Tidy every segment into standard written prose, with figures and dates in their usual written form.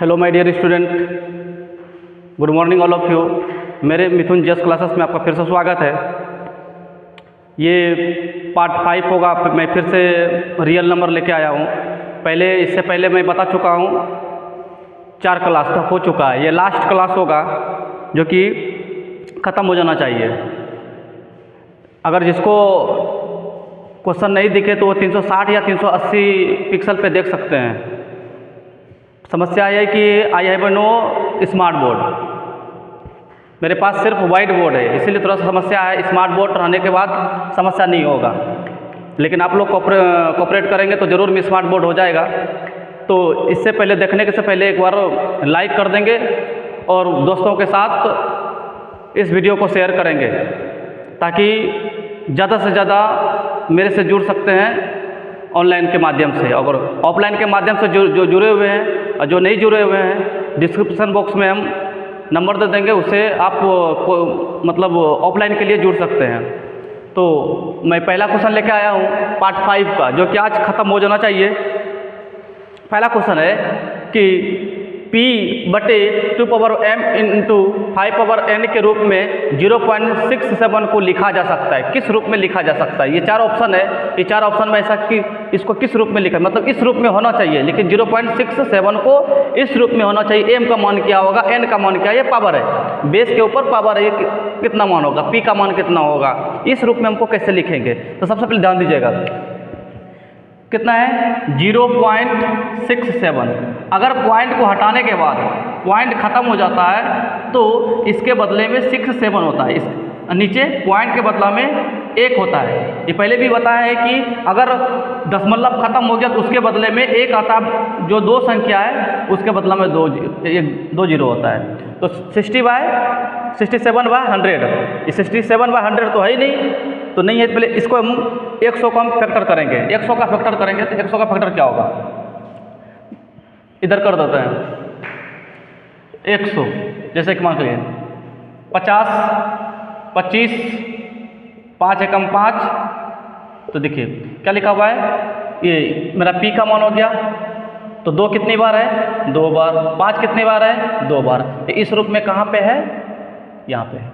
Hello my dear student, good morning all of you. मेरे मिथुन जस क्लासेस में आपका फिर से स्वागत है। ये पार्ट 5 होगा। मैं फिर से रियल नंबर लेके आया हूँ। इससे पहले मैं बता चुका हूँ 4 क्लास तक हो चुका है। ये लास्ट क्लास होगा जो कि ख़त्म हो जाना चाहिए। अगर जिसको क्वेश्चन नहीं दिखे तो वो 360 या 380 पिक्सल पे देख सकते हैं। समस्या है कि I have no smart board, मेरे पास सिर्फ वाइट बोर्ड है, इसीलिए थोड़ा सा समस्या है। स्मार्ट बोर्ड रहने के बाद समस्या नहीं होगा, लेकिन आप लोग कोऑपरेट करेंगे तो ज़रूर स्मार्ट बोर्ड हो जाएगा। तो इससे पहले देखने के से पहले एक बार लाइक कर देंगे और दोस्तों के साथ इस वीडियो को शेयर करेंगे ताकि ज़्यादा से ज़्यादा मेरे से जुड़ सकते हैं ऑनलाइन के माध्यम से। अगर ऑफलाइन के माध्यम से जो जुड़े हुए हैं और जो नहीं जुड़े हुए हैं, डिस्क्रिप्शन बॉक्स में हम नंबर दे देंगे, उससे आप मतलब ऑफलाइन के लिए जुड़ सकते हैं। तो मैं पहला क्वेश्चन लेके आया हूँ पार्ट 5 का, जो कि आज ख़त्म हो जाना चाहिए। पहला क्वेश्चन है कि P/2m इंटू 5n के रूप में 0.67 को लिखा जा सकता है। किस रूप में लिखा जा सकता है? ये 4 ऑप्शन है। ये 4 ऑप्शन में ऐसा कि इसको किस रूप में लिखा, मतलब इस रूप में होना चाहिए, लेकिन 0.67 को इस रूप में होना चाहिए। m का मान क्या होगा, n का मान क्या है? ये पावर है, बेस के ऊपर पावर है, ये कितना मान होगा, p का मान कितना होगा, इस रूप में हमको कैसे लिखेंगे? तो सबसे पहले ध्यान दीजिएगा, कितना है 0.67। अगर पॉइंट को हटाने के बाद पॉइंट खत्म हो जाता है तो इसके बदले में 67 होता है। इस नीचे पॉइंट के बदला में 1 होता है। ये पहले भी बताया है कि अगर दशमलव खत्म हो गया तो उसके बदले में 1 आता है। जो 2 संख्या है उसके बदला में 2 जीरो होता है। तो 67/100, ये 67/100 तो है ही नहीं, तो नहीं है। पहले इसको हम 100 का हम फैक्टर करेंगे। 100 का फैक्टर करेंगे तो 100 का फैक्टर क्या होगा, इधर कर देते हैं 100। जैसे कि मान लीजिए 50, 25, 5 एकम 5, तो देखिए क्या लिखा हुआ है, ये मेरा p का मान हो गया। तो 2 कितनी बार है? 2 बार। 5 कितनी बार है? 2 बार। तो इस रूप में कहाँ पे है? यहाँ पे है।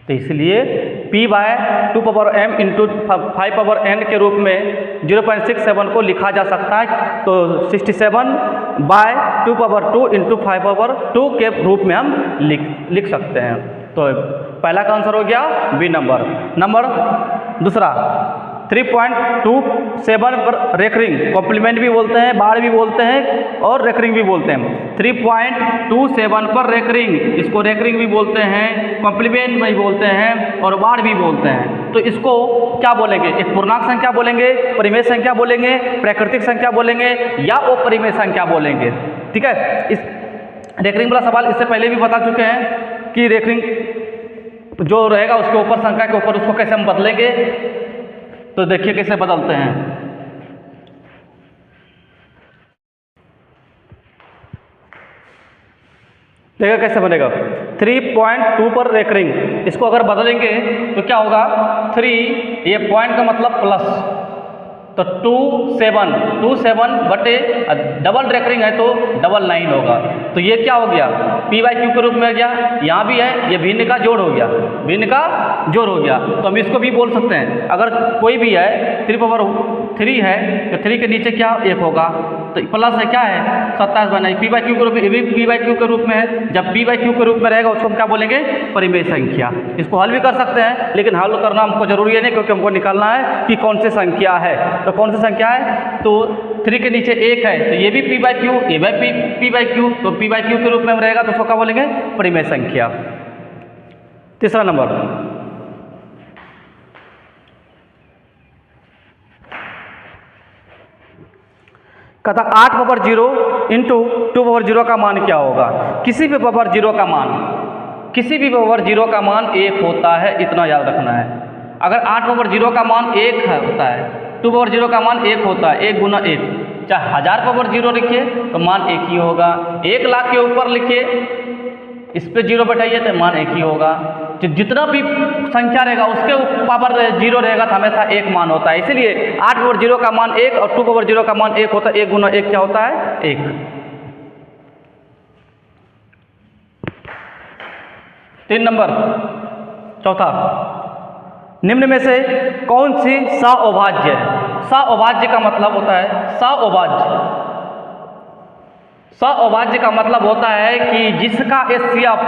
तो इसलिए P/2m इंटू 5n के रूप में 0.67 को लिखा जा सकता है। तो 67/2 इंटू 5/2 के रूप में हम लिख सकते हैं। तो पहला का आंसर हो गया बी नंबर। दूसरा 3.27 पर रेकरिंग, कॉम्प्लीमेंट भी बोलते हैं, बार भी बोलते हैं और रेकरिंग भी बोलते हैं। 3.27 पर रेकरिंग, इसको रेकरिंग भी बोलते हैं, कॉम्प्लीमेंट भी बोलते हैं और बार भी बोलते हैं। तो इसको क्या बोलेंगे? एक पूर्णांक संख्या बोलेंगे, परिमेय संख्या बोलेंगे, प्राकृतिक संख्या बोलेंगे या अपरिमेय संख्या बोलेंगे। ठीक है। इस रेकरिंग वाला सवाल इससे पहले भी बता चुके हैं कि रेकरिंग जो रहेगा उसके ऊपर, संख्या के ऊपर, उसको कैसे हम बदलेंगे। तो देखिए कैसे बदलते हैं। देखिए कैसे बनेगा। 3.2 पर रेकरिंग, इसको अगर बदलेंगे तो क्या होगा? 3, ये पॉइंट का मतलब प्लस, तो 27 बटे डबल रेकरिंग है तो 99 होगा। तो ये क्या हो गया? P/Q के रूप में गया। यहाँ भी है, ये भिन्न का जोड़ हो गया, भिन्न का जोड़ हो गया। तो हम इसको भी बोल सकते हैं, अगर कोई भी है 3/3 है तो 3 के नीचे क्या 1 होगा, तो प्लस है, क्या है 27 बनाई। P/Q के रूप में, ये भी P/Q के रूप में है। जब P/Q के रूप में रहेगा उसको हम क्या बोलेंगे? परिमेय संख्या। इसको हल भी कर सकते हैं, लेकिन हल करना हमको जरूरी है नहीं, क्योंकि हमको निकालना है कि कौन सी संख्या है। तो कौन सी संख्या है? तो 3 के नीचे 1 है, तो ये भी P/Q, ये भी P/Q, तो P/Q के रूप में रहेगा तो उसको क्या बोलेंगे? परिमेय संख्या। तीसरा नंबर, कहता 8/0 इंटू 2/0 का मान क्या होगा? किसी भी पावर 0 का मान, किसी भी पावर 0 का मान 1 होता है, इतना याद रखना है। अगर 8/0 का मान 1 होता है, 2/0 का मान 1 होता है, 1 गुना 1, चाहे 1000/0 लिखिए तो मान 1 ही होगा। 1 लाख के ऊपर लिखिए, इस पे 0 बैठाइए तो मान 1 ही होगा। जितना भी संख्या रहेगा उसके पावर 0 रहेगा तो हमेशा 1 मान होता है। इसलिए 8/0 का मान 1 और 2/0 का मान 1 होता है। 1 गुना 1 क्या होता है? 1। 3 नंबर, चौथा, निम्न में से कौन सी सअभाज्य है? सअभाज्य का मतलब होता है सअभाज्य। सअभाज्य का मतलब होता है कि जिसका HCF,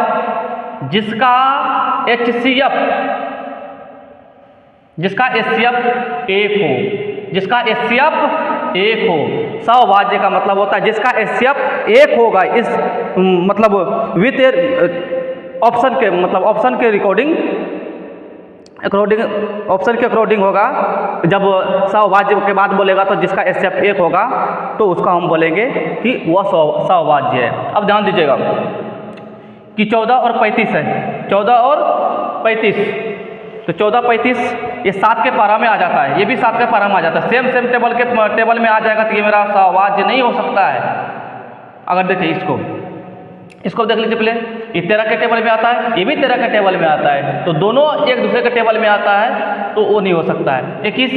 जिसका HCF एक हो, जिसका HCF एक हो। सअभाज्य का मतलब होता है जिसका HCF एक होगा, इस मतलब विथ ऑप्शन के, मतलब ऑप्शन के ऑप्शन के अकॉर्डिंग होगा। जब सअभाज्य के बाद बोलेगा तो जिसका HCF एक होगा तो उसका हम बोलेंगे कि वह सअभाज्य है। अब ध्यान दीजिएगा कि 14 और 35 है, 14 और 35, तो 14 35 ये 7 के पारा में आ जाता है, ये भी 7 के पारा में आ जाता है, सेम टेबल में आ जाएगा, तो ये मेरा सअभाज्य नहीं हो सकता है। अगर देखिए इसको देख लीजिए पहले, ये 13 के टेबल में आता है, ये भी 13 के टेबल में आता है, तो दोनों एक दूसरे के टेबल में आता है, तो वो नहीं हो सकता है। 21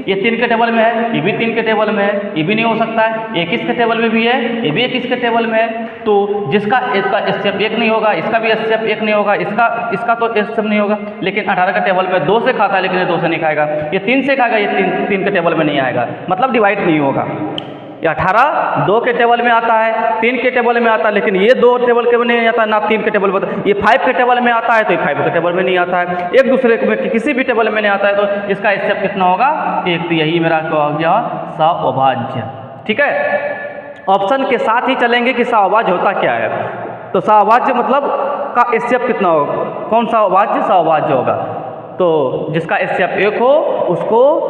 ये 3 के टेबल में है, ये भी 3 के टेबल में है, ये भी नहीं हो सकता है। 21 के टेबल में भी है, ये भी 21 के टेबल में है, तो जिसका इसका HCF एक नहीं होगा, इसका भी HCF एक नहीं होगा, इसका तो HCF नहीं होगा। लेकिन 18 के टेबल में 2 से खाता है, लेकिन ये 2 से नहीं खाएगा। ये 3 से खाएगा, ये 3 के टेबल में नहीं आएगा, मतलब डिवाइड नहीं होगा। ये 18 2 के टेबल में आता है, 3 के टेबल में आता है, लेकिन ये 2 टेबल के में नहीं आता, ना 3 के टेबल में आता है। ये 5 के टेबल में आता है, तो ये 5 के टेबल में नहीं आता है, एक दूसरे में किसी भी टेबल में नहीं आता है, तो इसका HCF कितना होगा? एक। तो यही मेरा क्या हो गया? सअभाज्य। ठीक है, ऑप्शन के साथ ही चलेंगे कि सअभाज्य होता क्या है। तो सअभाज्य मतलब का HCF कितना होगा? कौन सा अभाज्य सअभाज्य होगा? तो जिसका HCF एक हो उसको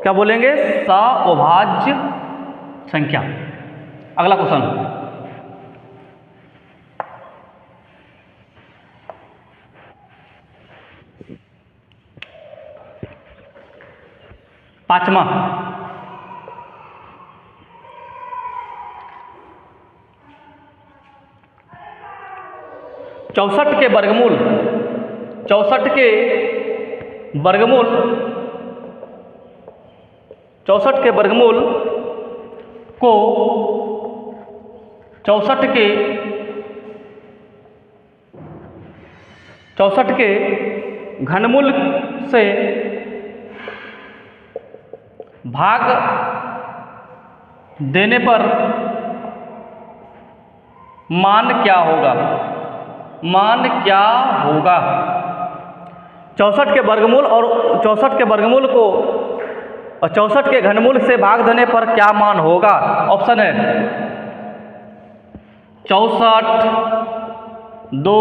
क्या बोलेंगे? सअभाज्य संख्या। अगला क्वेश्चन, पांचवा, चौसठ के वर्गमूल, 64 के वर्गमूल, 64 के वर्गमूल को 64 के घनमूल से भाग देने पर मान क्या होगा? मान क्या होगा? 64 के वर्गमूल और 64 के वर्गमूल को और 64 के घनमूल से भाग देने पर क्या मान होगा? ऑप्शन है 64, 2,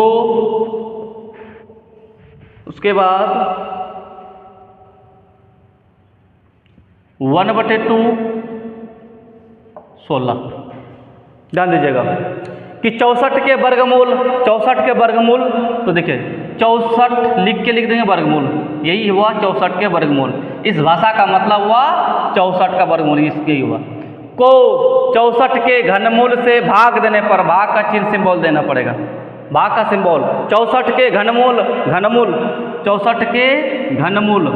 उसके बाद 1/2, 16। ध्यान दीजिएगा कि 64 के वर्गमूल, तो देखिए 64 लिख देंगे वर्गमूल, यही हुआ 64 के वर्गमूल। इस भाषा का मतलब हुआ 64 का वर्गमूल, इसके हुआ को 64 के घनमूल से भाग देने पर, भाग का चिन्ह सिंबल देना पड़ेगा, भाग का सिंबल। 64 के घनमूल, 64 के घनमूल,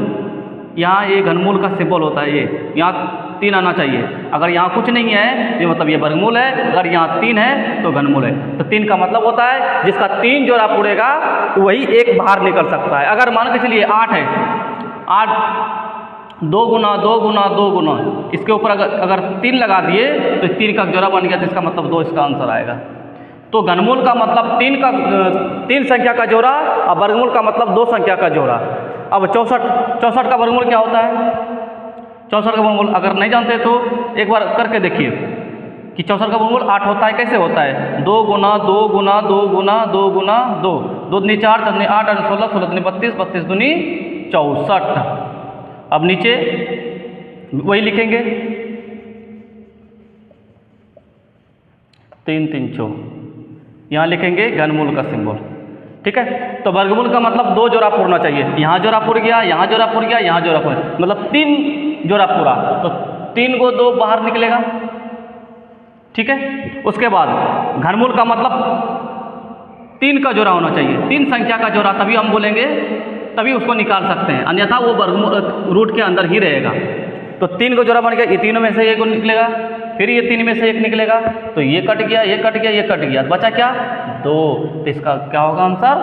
यहाँ ये घनमूल का सिंबल होता है, ये यहाँ 3 आना चाहिए। अगर यहाँ कुछ नहीं है तो मतलब ये वर्गमूल है, अगर यहाँ 3 है तो घनमूल है। तो 3 का मतलब होता है जिसका 3 जोड़ा पूरेगा वही एक बाहर निकल सकता है। अगर मान के चलिए 8 है, 8 2 गुना 2 गुना 2 गुना, इसके ऊपर अगर 3 लगा दिए तो 3 का जोड़ा बन गया, तो इसका मतलब 2 इसका आंसर आएगा। तो घनमूल का मतलब 3 संख्या का जोड़ा और वर्गमूल का मतलब 2 संख्या का जोड़ा। अब 64 का वर्गमूल क्या होता है? 64 का वर्गमूल अगर नहीं जानते तो एक बार करके देखिए कि 64 का वर्गमूल 8 होता है। कैसे होता है? 2 गुना 2 गुना 2 गुना 2 गुना 2, 2 दूनी 4, 4 दूनी 8, 8 16, 16 दूनी 32, 32 दूनी 64। अब नीचे वही लिखेंगे 3 3 4, यहाँ लिखेंगे घनमूल का सिंबल। ठीक है, तो वर्गमूल का मतलब 2 जोड़ा पूरना चाहिए। यहाँ जोड़ा पूर गया, यहाँ जोड़ा पूर गया, यहाँ जोड़ा पूर, मतलब 3 जोड़ा पूरा, तो 3 को 2 बाहर निकलेगा। ठीक है, उसके बाद घनमूल का मतलब 3 का जोड़ा होना चाहिए, 3 संख्या का जोड़ा, तभी हम बोलेंगे, तभी उसको निकाल सकते हैं, अन्यथा वो वर्गमूल रूट के अंदर ही रहेगा। तो 3 का जोड़ा बन गया, ये तीनों में से एक निकलेगा, फिर ये 3 में से एक निकलेगा, तो ये कट गया, ये कट गया, ये कट गया, बचा क्या? 2। तो इसका क्या होगा आंसर?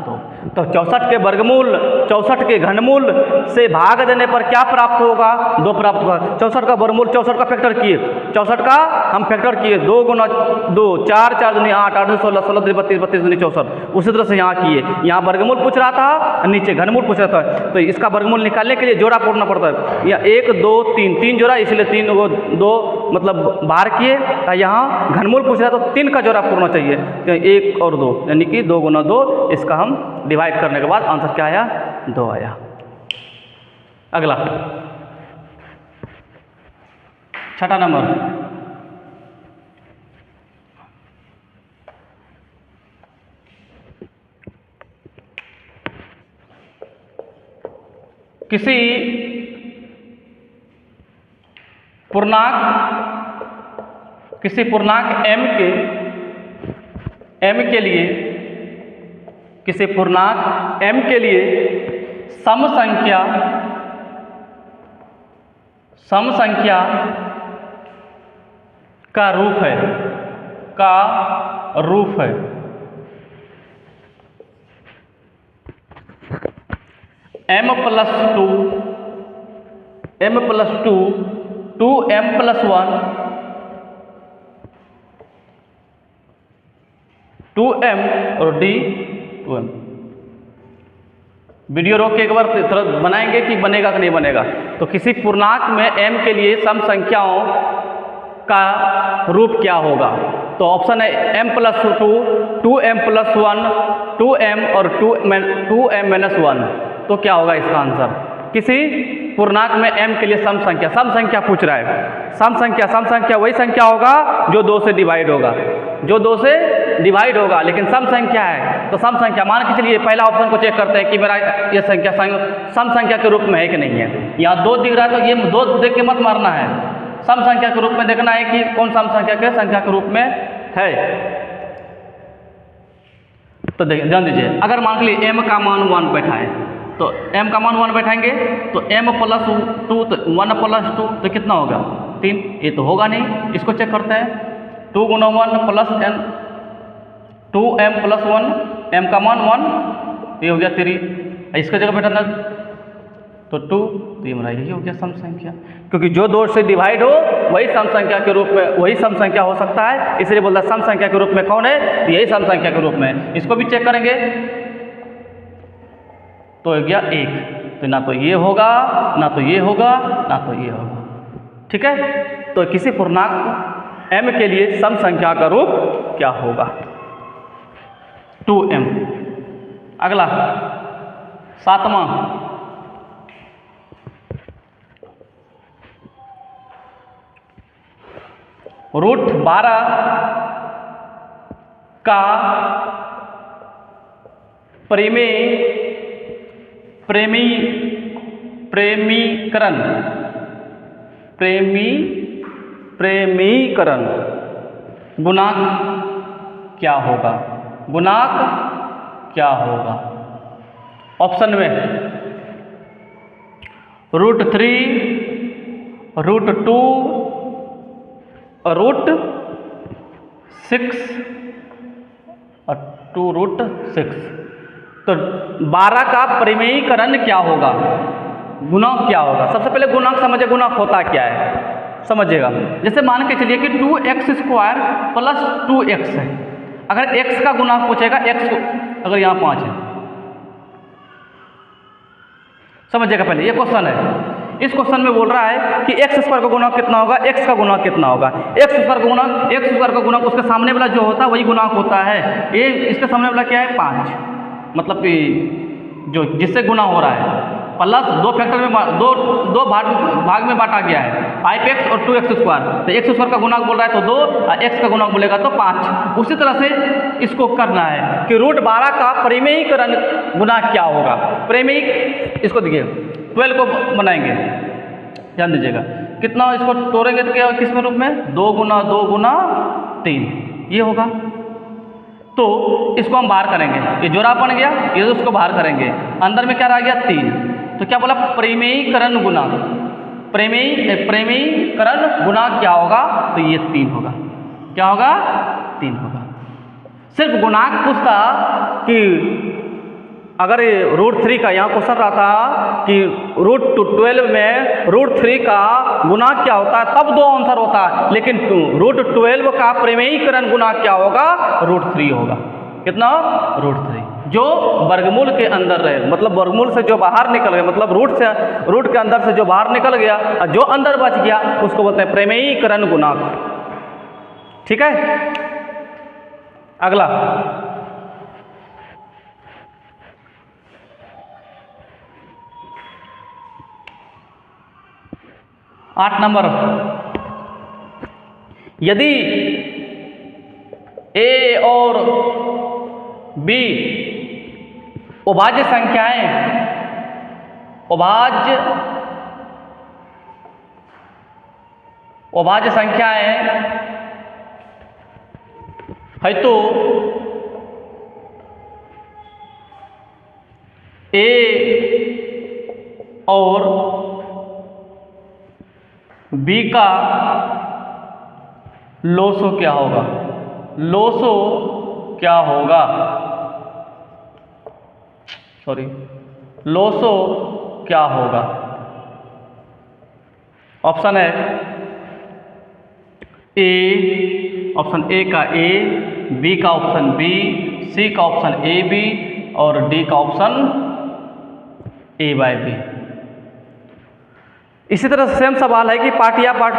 2। तो 64 के वर्गमूल 64 के घनमूल से भाग देने पर क्या प्राप्त होगा? 2 प्राप्त होगा। 64 का वर्गमूल 64 का फैक्टर किए, 64 का हम फैक्टर किए, 2 गुना 2 4 4 दूनी 8 8 16 16 32 32 दूनी 64। उसी तरह से यहाँ किए, यहाँ वर्गमूल पूछ रहा था, नीचे घनमूल पूछ रहा था, तो इसका वर्गमूल निकालने के लिए जोड़ा पूरना पड़ता है। या 1 2 3 3 जोड़ा, इसलिए 3 को 2 मतलब बाहर किए। यहाँ घनमूल पूछ रहा है तो 3 का जोड़ा पूरना चाहिए, तो 1 और 2 यानी कि 2 गुना 2। इसका हम डिवाइड करने के बाद आंसर क्या आया? 2 आया। अगला 6ठा नंबर, किसी पूर्णांक m के लिए, किसी पूर्णांक m के लिए सम संख्या का रूप है m + 2 2m + 1 2m और d 2m। वीडियो रोक के एक बार तुरंत बनाएंगे कि बनेगा कि नहीं बनेगा। तो किसी पूर्णांक में m के लिए सम संख्याओं का रूप क्या होगा? तो ऑप्शन है m + 2 2m + 1 2m और 2m - 1। तो क्या होगा इसका आंसर? किसी पूर्णांक में m के लिए सम संख्या पूछ रहा है। सम संख्या वही संख्या होगा जो 2 से डिवाइड होगा, लेकिन सम संख्या है तो सम संख्या मान के चलिए पहला ऑप्शन को चेक करते हैं कि मेरा ये संख्या सम संख्या के रूप में है कि नहीं है। यहाँ 2 दिख रहा है तो ये 2 देख के मत मारना है, सम संख्या के रूप में देखना है कि कौन सम संख्या के रूप में है। तो देखिए ध्यान दीजिए, अगर मान के लिए m का मान 1 बैठा है तो m का मान 1 बैठाएंगे तो m + 2 तो 1 + 2 तो कितना होगा? 3। ये तो होगा नहीं, इसको चेक करते हैं। 2 × 1 + n 2m + 1, m का मान 1 ये हो गया 3। इसका जगह बैठा था तो 2, तो ये मेरा यही हो गया सम संख्या, क्योंकि जो 2 से डिवाइड हो वही सम संख्या के रूप में वही सम संख्या हो सकता है। इसलिए बोलता है सम संख्या के रूप में कौन है? तो यही सम संख्या के रूप में। इसको भी चेक करेंगे तो हो गया 1, तो ना तो ये होगा ना तो ये होगा ना तो ये होगा। ठीक है, तो किसी पूर्णांक m के लिए सम संख्या का रूप क्या होगा? 2m। अगला 7वां, √12 का प्रेमीकरण गुणांक क्या होगा? ऑप्शन में √3 √2 √6 और 2√6। तो 12 का परिमेयीकरण क्या होगा? गुणांक क्या होगा? सबसे पहले गुणांक समझिए, गुणांक होता क्या है समझिएगा। जैसे मान के चलिए कि 2x² + 2x है। अगर x का गुणांक पूछेगा, x को अगर यहाँ 5 है, समझिएगा पहले ये क्वेश्चन है। इस क्वेश्चन में बोल रहा है कि x² का गुणांक कितना होगा, x का गुणांक कितना होगा। x² का गुणांक उसके सामने वाला जो होता है वही गुणांक होता है। ये इसके सामने वाला क्या है? 5, मतलब कि जो जिससे गुणा हो रहा है, प्लस 2 फैक्टर में दो भाग में बांटा गया है, 5x और 2x²। तो x² का गुणांक बोल रहा है तो 2 और x का गुणांक बोलेगा तो 5। उसी तरह से इसको करना है कि √12 का परिमेयीकरण गुणांक क्या होगा। परिमेयी इसको देखिए 12 को बनाएंगे, ध्यान दीजिएगा कितना इसको तोड़ेंगे तो क्या किस में रूप में? 2 × 2 × 3 ये होगा। तो इसको हम बाहर करेंगे, ये जोड़ा बन गया, ये उसको बाहर करेंगे, अंदर में क्या रह गया? 3। तो क्या बोला? परिमेयीकरण गुणांक। परिमेयीकरण गुणांक क्या होगा? तो ये 3 होगा। क्या होगा? 3 होगा। सिर्फ गुणांक पूछता कि अगर √3 का यहाँ क्वेश्चन रहता कि √12 में √3 का गुना क्या होता है, तब 2 आंसर होता है, लेकिन √12 का प्रमेयीकरण गुना क्या होगा, √3 होगा। कितना, √3, जो वर्गमूल के अंदर रहे, मतलब वर्गमूल से जो बाहर निकल गया, मतलब रूट के अंदर से जो बाहर निकल गया और जो अंदर बच गया उसको बोलते हैं प्रमेयीकरण गुणांक। ठीक है, अगला 8 नंबर, यदि ए और बी अभाज्य संख्याएं है तो ए और बी का लोसो क्या होगा, लोसो क्या होगा, लोसो क्या होगा। ऑप्शन है ए, ऑप्शन ए का ए, बी का ऑप्शन बी, सी का ऑप्शन ए बी और डी का ऑप्शन ए बाय बी। इसी तरह सेम सवाल है कि पार्ट या पार्ट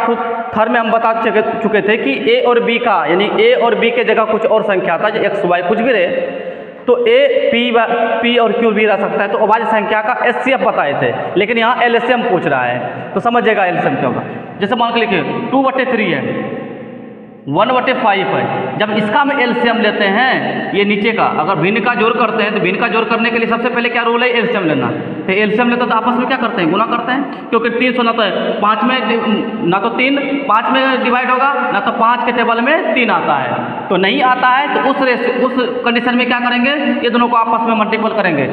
3 में हम बता चुके थे कि ए और बी का, यानी ए और बी के जगह कुछ और संख्या था, एक्स वाई कुछ भी रहे, तो ए पी और क्यू भी रह सकता है, तो अभाज्य संख्या का एचसीएफ बताए थे, लेकिन यहाँ एलसीएम पूछ रहा है, तो समझिएगा एलसीएम क्या होगा। जैसे मान के लिखिए 2/3 है, 1/5 है, जब इसका हम एलसीएम लेते हैं, ये नीचे का अगर भिन्न का जोड़ करते हैं, तो भिन्न का जोड़ करने के लिए सबसे पहले क्या रूल है, एलसीएम लेना। तो एलसीएम लेते तो आपस में क्या करते हैं, गुना करते हैं, क्योंकि 300 ना तो 5 में, ना तो 3 5 में डिवाइड होगा, ना तो 5 के टेबल में 3 आता है, तो नहीं आता है, तो उस कंडीशन में क्या करेंगे, ये दोनों को आपस में मल्टीपल करेंगे,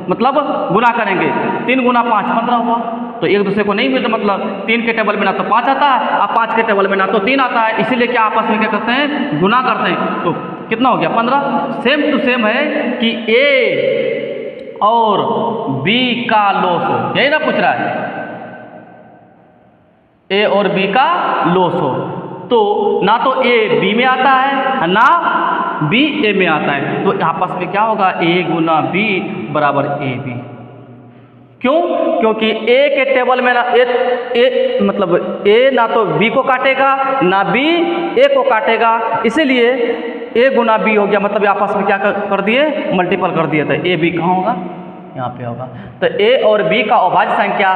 मतलब गुना करेंगे। 3 गुना 5 15 हुआ, तो एक दूसरे को नहीं मिलता, मतलब 3 के टेबल में ना तो 5 आता है और 5 के टेबल में ना तो 3 आता है, इसीलिए क्या आपस में क्या करते हैं, गुना करते हैं। तो कितना हो गया, 15। सेम टू सेम है कि ए और बी का लोसो, यही ना पूछ रहा है, ए और बी का लोसो, तो ना तो ए बी में आता है ना बी ए में आता है, तो आपस में क्या होगा, ए गुना बी बराबर ए बी। क्यों, क्योंकि ए के टेबल में ना ए मतलब ए ना तो बी को काटेगा ना बी ए को काटेगा, इसीलिए ए गुना बी हो गया, मतलब आपस में क्या कर दिए, मल्टीपल कर दिए, तो ए बी कहाँ होगा, यहाँ पे होगा। तो ए और बी का अभाज्य संख्या,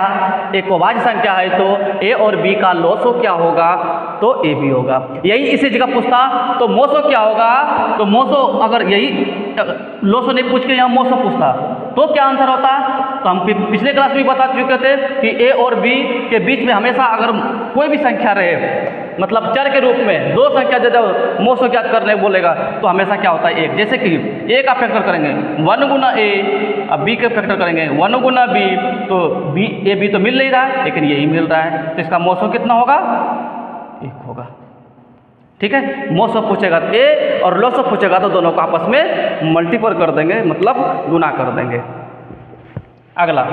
एक अभाज्य संख्या है, तो ए और बी का लोसो क्या होगा, तो ए बी होगा। यही इसी जगह पूछता तो मोसो क्या होगा, तो मोसो अगर यही लोसो नहीं पूछ के यहाँ मोसो पूछता तो क्या आंसर होता। तो हम पिछले क्लास में बता चुके थे कि ए और बी के बीच में हमेशा अगर कोई भी संख्या रहे, मतलब चर के रूप में 2 संख्या जब मोसो ज्ञात करने बोलेगा तो हमेशा क्या होता है, एक। जैसे कि ए का फैक्टर करेंगे 1 गुना ए, अब बी के फैक्टर करेंगे 1 गुना बी, तो बी ए बी तो मिल नहीं रहा है, लेकिन यही मिल रहा है, तो इसका मोसो कितना होगा, 1 होगा। ठीक है, मोसो पूछेगा ए और लोसो पूछेगा तो दोनों को आपस में मल्टीपल कर देंगे, मतलब गुना कर देंगे। अगला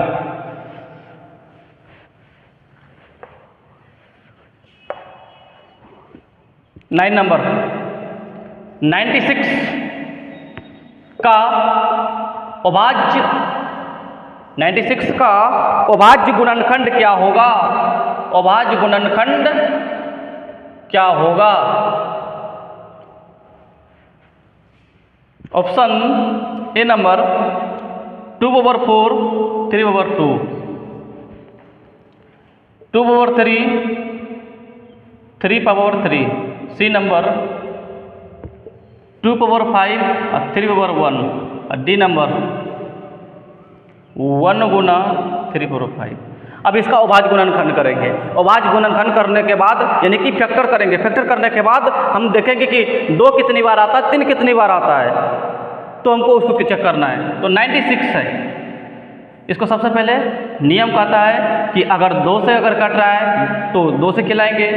9 नंबर, 96 का अभाज्य, 96 का अभाज्य गुणनखंड क्या होगा, अभाज्य गुणनखंड क्या होगा। Option A number 2/4, 3/2, 2/3, 3/3, C number 2/5 और 3/1 और डी नंबर 1 गुना 3/5। अब इसका अभाज्य गुणनखंड करेंगे, अभाज्य गुणनखंड करने के बाद यानी कि फैक्टर करेंगे, फैक्टर करने के बाद हम देखेंगे कि 2 कितनी बार आता है, 3 कितनी बार आता है, तो हमको उसको चेक करना है। तो 96 है, इसको सबसे पहले नियम कहता है कि अगर 2 से अगर कट रहा है तो 2 से खिलाएंगे,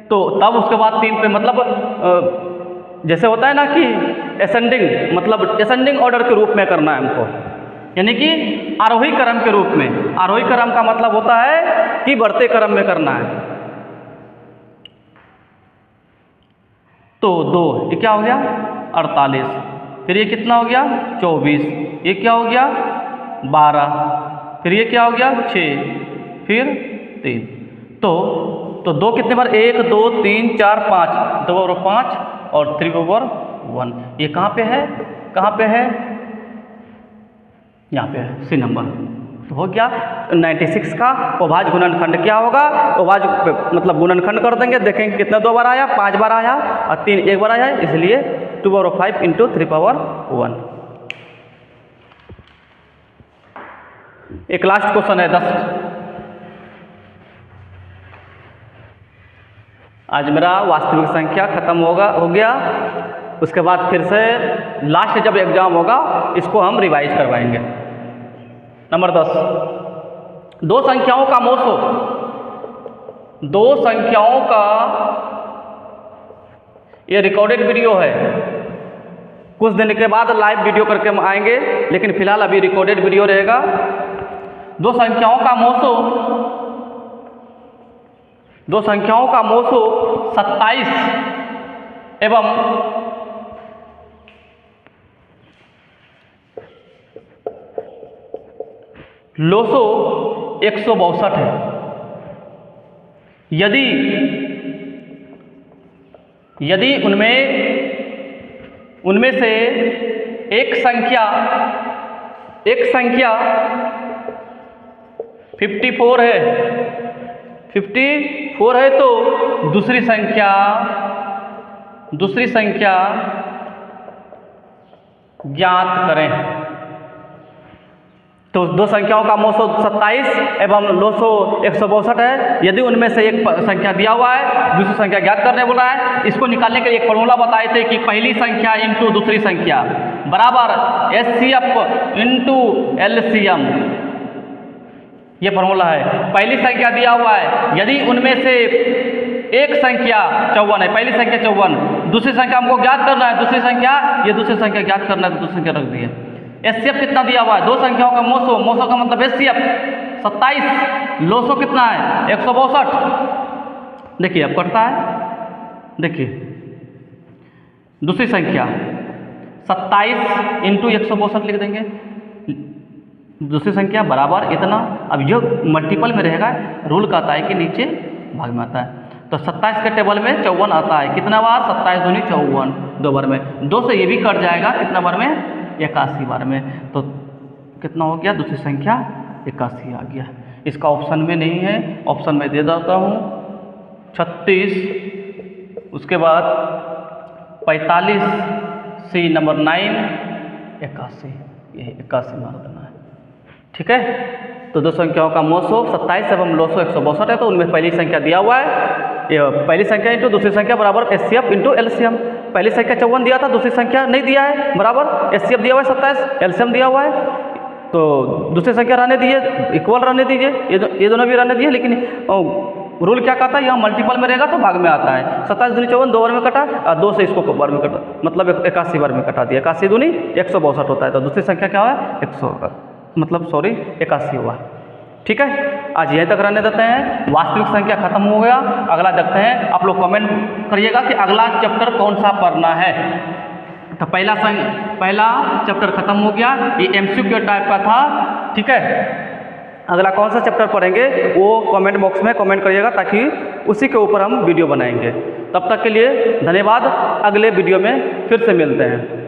तो तब उसके बाद 3 पे, मतलब जैसे होता है ना कि असेंडिंग, मतलब असेंडिंग ऑर्डर के रूप में करना है हमको, यानी कि आरोही क्रम के रूप में। आरोही क्रम का मतलब होता है कि बढ़ते क्रम में करना है। तो 2, ये क्या हो गया 48, फिर ये कितना हो गया 24, ये क्या हो गया 12, फिर ये क्या हो गया 6, फिर 3। तो 2 कितने बार, 1 2 3 4 5, 2/5 और 3/1। ये कहाँ पे है, कहाँ पे है, यहाँ पे है, सी नंबर। तो हो गया 96 का अभाज्य गुणनखंड क्या होगा, अभाज्य मतलब गुणनखंड कर देंगे, देखेंगे कितना 2 बार आया, 5 बार आया और 3 1 बार आया, इसलिए 2/5 × 3/1। एक लास्ट क्वेश्चन है 10। आज मेरा वास्तविक संख्या खत्म हो गया। उसके बाद फिर से लास्ट जब एग्जाम होगा इसको हम रिवाइज करवाएंगे। नंबर 10, 2 संख्याओं का मोसो, 2 संख्याओं का, ये रिकॉर्डेड वीडियो है, कुछ दिन के बाद लाइव वीडियो करके हम आएंगे, लेकिन फिलहाल अभी रिकॉर्डेड वीडियो रहेगा। 2 संख्याओं का मोसो, 2 संख्याओं का मोसो 27 एवं लोसो 162 है। यदि उनमें से एक संख्या 54 है, 54 है, तो दूसरी संख्या ज्ञात करें। तो 2 संख्याओं का मोसो 27 एवं लोसो 162 है। यदि उनमें से एक संख्या दिया हुआ है, दूसरी संख्या ज्ञात करने बोला है। इसको निकालने के लिए एक फॉर्मूला बताए थे कि पहली संख्या इंटू दूसरी संख्या बराबर HCF इंटू LCM, ये फॉर्मूला है। पहली संख्या दिया हुआ है, यदि उनमें से एक संख्या 54 है, पहली संख्या 54, दूसरी संख्या हमको ज्ञात करना है, दूसरी संख्या ज्ञात करना है, तो दूसरी संख्या रख दी है। HCF कितना दिया हुआ है, 2 संख्याओं का मोसो का मतलब HCF 27, लोसो कितना है 162। देखिए अब कटता है, देखिए दूसरी संख्या 27 × 162 लिख देंगे, दूसरी संख्या बराबर इतना। अब जो मल्टीपल में रहेगा, रूल कहता है कि नीचे भाग में आता है। तो 27 के टेबल में 54 आता है, कितना बार 27 दूनी 54, 2 बार में, 2 से ये भी कट जाएगा, कितना बार में 81 बार में। तो कितना हो गया, दूसरी संख्या 81 आ गया। इसका ऑप्शन में नहीं है, ऑप्शन में दे देता हूँ 36, उसके बाद 45, सी नंबर 9 81, ये 81 मार देना है, ठीक है। तो 2 संख्याओं का मोसो 27 एवं लोसो 162 है। तो उनमें पहली संख्या दिया हुआ है, ये पहली संख्या इंटू दूसरी संख्या बराबर HCF इंटू LCM। पहली संख्या 54 दिया था, दूसरी संख्या नहीं दिया है, बराबर HCF दिया हुआ है 27, LCM दिया हुआ है। तो दूसरी संख्या रहने दीजिए, इक्वल रहने दीजिए, ये दोनों भी रहने दीजिए। लेकिन रूल क्या कहता है, यहाँ मल्टीपल में रहेगा तो भाग में आता है। 27 दूनी 54, 2 बार में कटा, और 2 से इसको बार में कटा, मतलब 81 बार में कटा दिया। 81 दूनी 162 होता है। तो दूसरी संख्या क्या हुआ, 81 हुआ, ठीक है। आज यहीं तक रहने देते हैं, वास्तविक संख्या खत्म हो गया। अगला देखते हैं, आप लोग कमेंट करिएगा कि अगला चैप्टर कौन सा पढ़ना है। तो पहला चैप्टर खत्म हो गया, ये MCQ टाइप का था, ठीक है। अगला कौन सा चैप्टर पढ़ेंगे वो कमेंट बॉक्स में कमेंट करिएगा, ताकि उसी के ऊपर हम वीडियो बनाएंगे। तब तक के लिए धन्यवाद, अगले वीडियो में फिर से मिलते हैं।